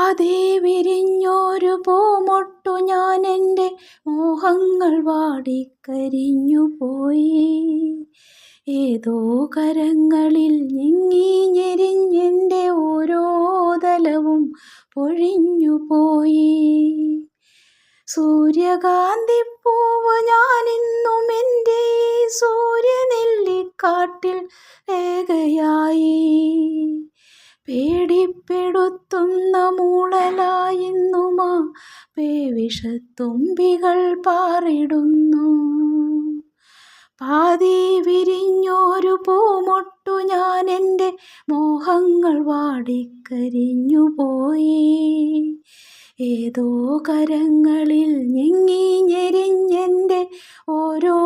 പാതി വിരിഞ്ഞൊരു പൂമൊട്ടു ഞാൻ എൻ്റെ മോഹങ്ങൾ വാടിക്കരിഞ്ഞു പോയി. ഏതോ കരങ്ങളിൽ ഞെങ്ങി ഞെരിഞ്ഞെൻ്റെ ഓരോ തലവും പൊഴിഞ്ഞു പോയി. സൂര്യകാന്തിപ്പൂവ് ഞാനിന്നും എൻ്റെ ഈ സൂര്യനെല്ലിക്കാട്ടിൽ ഏകയായി. പേടിപ്പെടുത്തുന്ന മൂളലായിന്നുമാ പേവിഷത്തുമ്പികൾ പാറിടുന്നു. പാതി വിരിഞ്ഞൊരു പൂമൊട്ടു ഞാൻ എൻ്റെ മോഹങ്ങൾ വാടിക്കരിഞ്ഞു പോയി. ഏതോ കരങ്ങളിൽ ഞെങ്ങി ഞെരിഞ്ഞെൻ്റെ ഓരോ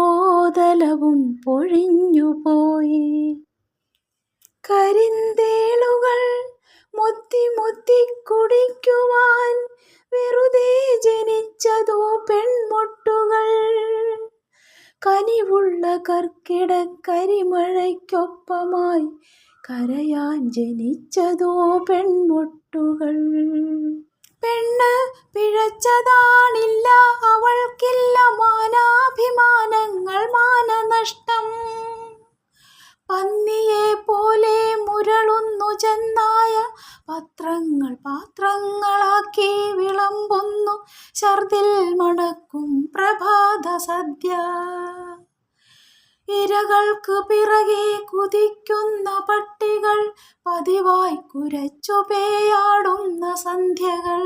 തലവും പൊഴിഞ്ഞു പോയി. കരിന്തേളുകൾ മുത്തി മുത്തി കുടിക്കുവാൻ വെറുതെ ജനിച്ചതോ പെൺമൊട്ടുകൾ. കനിവുള്ള കർക്കിടക്കരിമഴയ്ക്കൊപ്പമായി കരയാൻ ജനിച്ചതോ പെൺമൊട്ടുകൾ. പെണ്ണ് പിഴച്ചതാണില്ല, അവൾക്കില്ല മാനാഭിമാനങ്ങൾ, മാനനഷ്ടം. പന്നിയെ പോലെ മുരളുന്നു ചെന്നായ പത്രങ്ങൾ പാത്രങ്ങളാക്കി വിളമ്പുന്നു ഛർദിൽ മണക്കും പ്രഭാത സദ്യ. ഇരകൾക്ക് പിറകെ കുതിക്കുന്ന പട്ടികൾ, പതിവായി കുരച്ചു പേയാടുന്ന സന്ധ്യകൾ.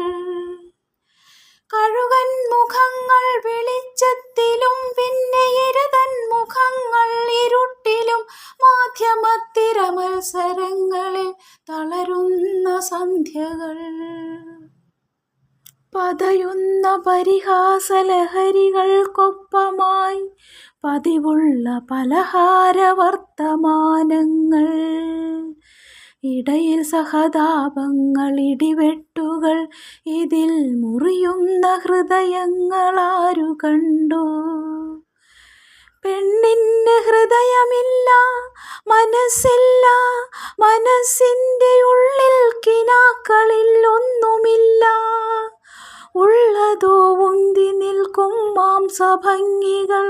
കഴുകൻ മുഖങ്ങൾ വെളിച്ചത്തിലും പിന്നെ ഇരുതൻ മുഖങ്ങൾ ഇരുട്ടിലും, മാധ്യമത്തിര മത്സരങ്ങളിൽ തളരുന്ന സന്ധ്യകൾ. പതയുന്ന പരിഹാസലഹരികൾക്കൊപ്പമായി പതിവുള്ള പലഹാരവർത്തമാനങ്ങൾ. ഇടയിൽ സഹതാപങ്ങൾ, ഇടിവെട്ടുകൾ, ഇതിൽ മുറിയുന്ന ഹൃദയങ്ങളാരു കണ്ടു. പെണ്ണിന് ഹൃദയമില്ല, മനസ്സില്ല, മനസ്സിൻ്റെ ഉള്ളിൽ കിനാക്കളിൽ ഒന്നുമില്ല. ഉള്ളതോ ഉന്തി നിൽക്കും മാംസഭംഗികൾ,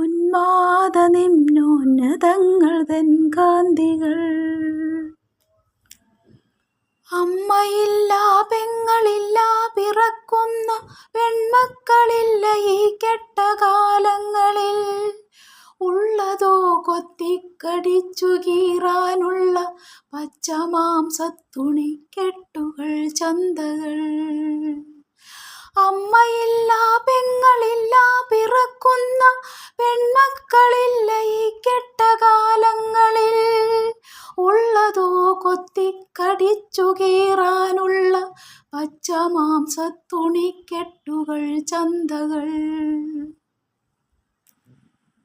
ഉന്മാദ നിമ്നോന്നതങ്ങൾ തൻ കാന്തികൾ. അമ്മയില്ല, പെങ്ങളില്ല, പിറക്കുന്ന പെൺമക്കളില്ല ഈ കെട്ടകാലങ്ങളിൽ. ഉള്ളതോ കൊത്തിക്കടിച്ചു കീറാനുള്ള പച്ചമാംസത്തുണിക്കെട്ടുകൾ, ചന്തകൾ. അമ്മയില്ല, പെങ്ങളില്ല, പിറക്കുന്ന പെൺമക്കളില്ല ഈ കെട്ടകാലങ്ങളിൽ. ഉള്ളതോ കൊത്തിക്കടിച്ചു കീറാനുള്ള പച്ചമാംസത്തുണിക്കെട്ടുകൾ, ചന്തകൾ.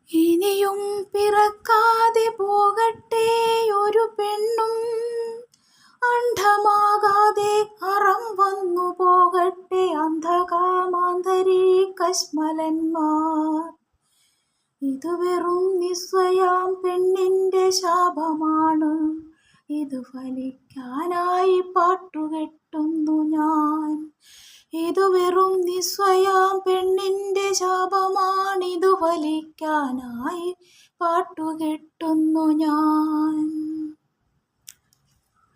ഇനിയും പിറക്കാതെ പോകട്ടെ ഒരു പെണ്ണും, അണ്ഡമാകാതെ അറം വന്നു പോകട്ടെ അന്ധകാമാന്തരീകശ്മലന്മാർ. ഇത് വെറും നിസ്വയാം പെണ്ണിൻ്റെ ശാപമാണ്, ഇത് ഫലിക്കാനായി പാട്ടുകെട്ടുന്നു ഞാൻ. ഇത് വെറും നിസ്വയാം പെണ്ണിൻ്റെ ശാപമാണിതു ഫലിക്കാനായി പാട്ടുകെട്ടുന്നു ഞാൻ.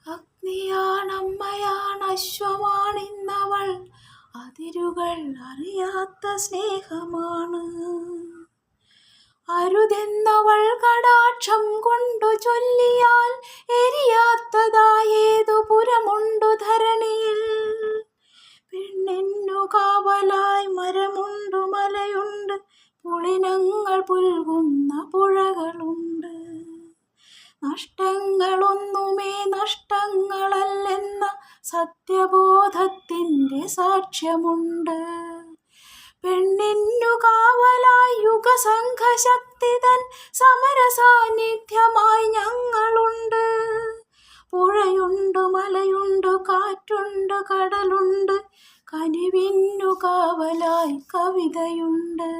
അഗ്നിയാണമ്മയാണ്, അശ്വമാണിന്നവൾ, അതിരുകൾ അറിയാത്ത സ്നേഹമാണ്. അരുതെന്നവൾ കടാക്ഷം കൊണ്ടു ചൊല്ലിയാൽ എരിയാത്തതായേതു പുരമുണ്ടു ധരണിയിൽ. പെണ്ണിന്നു കാവലായി മരമുണ്ടു, മലയുണ്ട്, പുളിനങ്ങൾ പുൽകുന്ന പുഴകളുണ്ട്. നഷ്ടങ്ങളൊന്നുമേ നഷ്ടങ്ങളല്ലെന്ന സത്യബോധത്തിൻ്റെ സാക്ഷ്യമുണ്ട്. പെണ്ണിന്നു കാവലായി യുഗസംഘശക്തിതൻ സമരസാന്നിധ്യമായി ഞങ്ങളുണ്ട്. പുഴയുണ്ട്, മലയുണ്ട്, കാറ്റുണ്ട്, കടലുണ്ട്, കനിവിന്നു കാവലായി കവിതയുണ്ട്.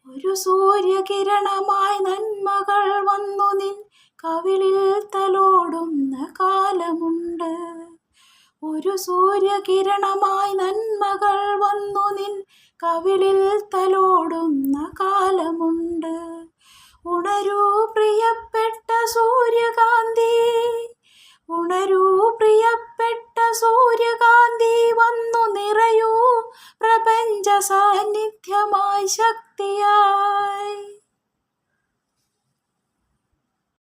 ഒരു സൂര്യകിരണമായി നന്മകൾ വന്നു നിൻ കവിളിൽ തലോടുന്ന കാലമുണ്ട്. ഒരു സൂര്യകിരണമായി നന്മകൾ വന്നു നിൻ കവിളിൽ തലോടുന്ന കാലമുണ്ട്. ഉണരൂ പ്രിയപ്പെട്ട സൂര്യകാന്തി, ഉണരൂ പ്രിയപ്പെട്ട സൂര്യകാന്തി, വന്നു നിറയൂ പ്രപഞ്ച സാന്നിധ്യമായി ശക്തിയായി.